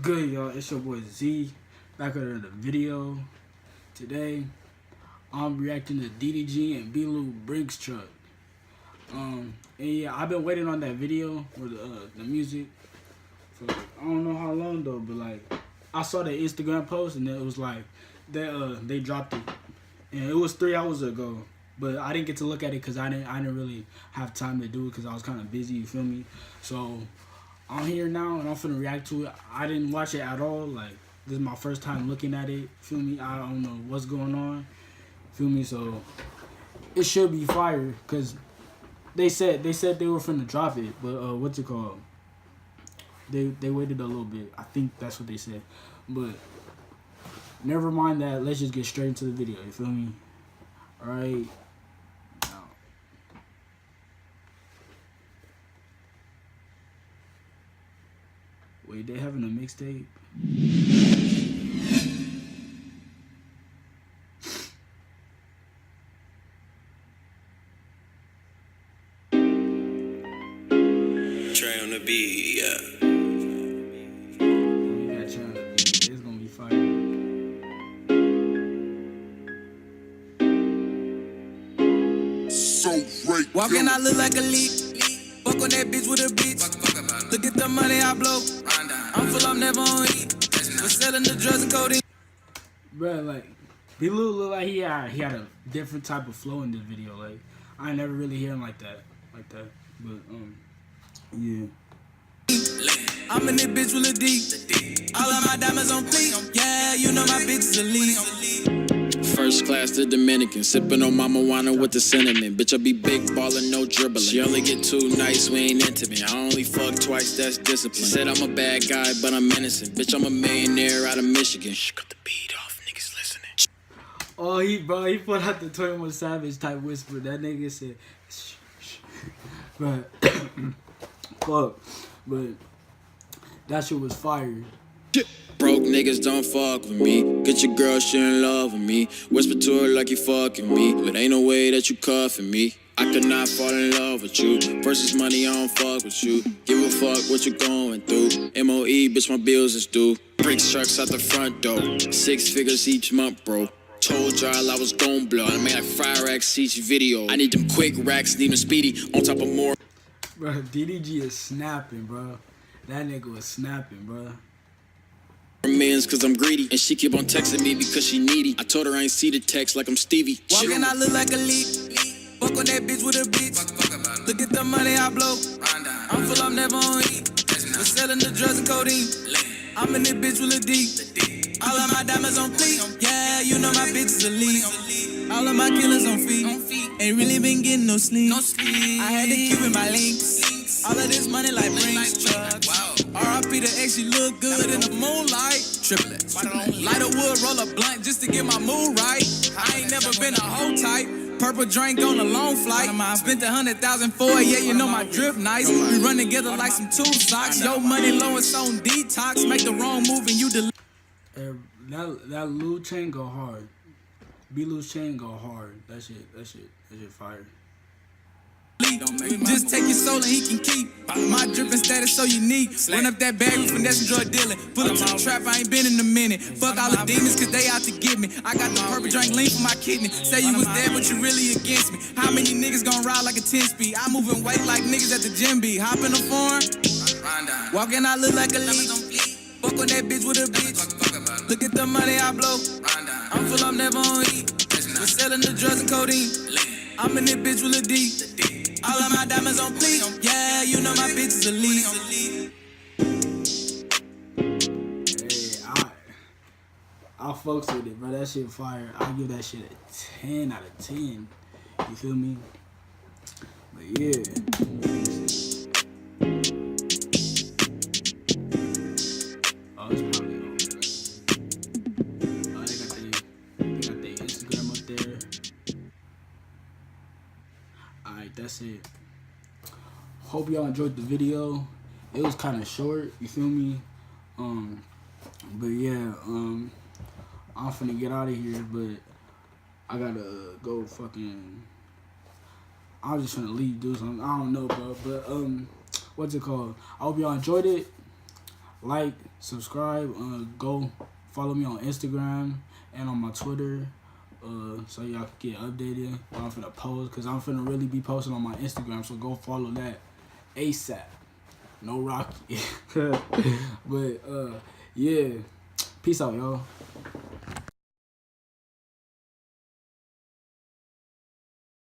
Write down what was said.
good, y'all? It's your boy Z, back with another video. Today, I'm reacting to DDG and BLOU BRINK's truck. And yeah, I've been waiting on that video with the music for I don't know how long though, but like I saw the Instagram post and it was like they dropped it, and it was 3 hours ago. But I didn't get to look at it because I didn't really have time to do it because I was kind of busy. You feel me? So I'm here now and I'm finna react to it. I didn't watch it at all. Like, this is my first time looking at it. Feel me? I don't know what's going on. Feel me? So it should be fire because they said they were finna drop it, but what's it called? They waited a little bit. I think that's what they said. But never mind that. Let's just get straight into the video. You feel me? All right. Wait, they having a mixtape? Try on the beat, yeah. We got Try on the beat. It's gonna be fire. So right. Walking, I look like a leak. Fuck on that bitch with a bitch. Look at the money I blow. I'm full, I'm never on eat. We're selling the drugs and codeine. Bruh, like, BLOU look like he had a different type of flow in this video. Like, I never really hear him like that. But yeah. I'm in this bitch with a D. All of my diamonds on fleek. Yeah, you know my bitch is a lead. First class to Dominican, sipping on mama wine with the cinnamon. Bitch, I be big ballin', no dribbling. She only get too nice, we ain't intimate. I only fuck twice, that's discipline. Said I'm a bad guy, but I'm innocent. Bitch, I'm a millionaire out of Michigan. Shh, cut the beat off, niggas listening. Oh, he put out the 21 Savage type whisper. That nigga said, shh, shh. But fuck, but that shit was fire. Broke niggas don't fuck with me. Get your girl, she in love with me. Whisper to her like you fucking me, but ain't no way that you cuffing me. I could not fall in love with you. Versus money, I don't fuck with you. Give a fuck what you going through. MOE, bitch, my bills is due. Bricks trucks out the front door. 6 figures each month, bro. Told y'all I was gon' blow. I made like 5 racks each video. I need them quick racks, need them speedy. On top of more. Bro, DDG is snapping, bro. That nigga was snapping, bro. Millions cause I'm greedy, and she keep on texting me because she needy. I told her I ain't see the text like I'm Stevie. Walking, I look like a leak. Fuck on that bitch with a bitch. Look at the money I blow. I'm full, I'm never on eat. We're selling the drugs and codeine. I'm in this bitch with a D. All of my diamonds on fleek. Yeah, you know my bitch is a lead. All of my killers on feet. Ain't really been getting no sleep. I had to keep in my links. All of this money like BRINK trucks. R.I.P. the X, she look good in the moonlight. Triplets. Light a wood, roll a blunt just to get my mood right. I ain't never been a hoe type. Purple drink on a long flight. Spent 100,000 for it, yeah, you know my drip nice. We run together like some tube socks. Yo, money low, it's on detox. Make the wrong move and you delete. That Lou chain go hard. BLOU's chain go hard. That shit fire. Just take your soul and he can keep my drippin' status so unique. Run up that bag with finesse and drug dealing. Pull up to the trap, I ain't been in a minute. Fuck all the demons cause they out to get me. I got the purple drink lean for my kidney. Say you was dead but you really against me. How many niggas gon' ride like a 10-speed? I moving weight like niggas at the gym beat. Hop in the foreign, walking I look like a lead. Fuck on that bitch with a bitch. Look at the money I blow. I'm full, I'm never on eat. We're selling the drugs and codeine. I'm in this bitch with a D. All of my diamonds on fleek. Yeah, you know my bitch is a lead. Hey, I fucks with it, bro. That shit fire. I give that shit a 10 out of 10. You feel me? But yeah. Oh, it's probably on. Oh, they got their Instagram up there. Alright, that's it. Hope y'all enjoyed the video. It was kind of short, you feel me? But yeah, I'm finna get out of here, but I gotta go fucking I was just trying to leave, do something. I don't know, bro. But what's it called? I hope y'all enjoyed it. Like, subscribe. Go follow me on Instagram and on my Twitter. So y'all can get updated when I'm finna post, cause I'm finna really be posting on my Instagram. So go follow that ASAP. No Rocky. But yeah, peace out, y'all.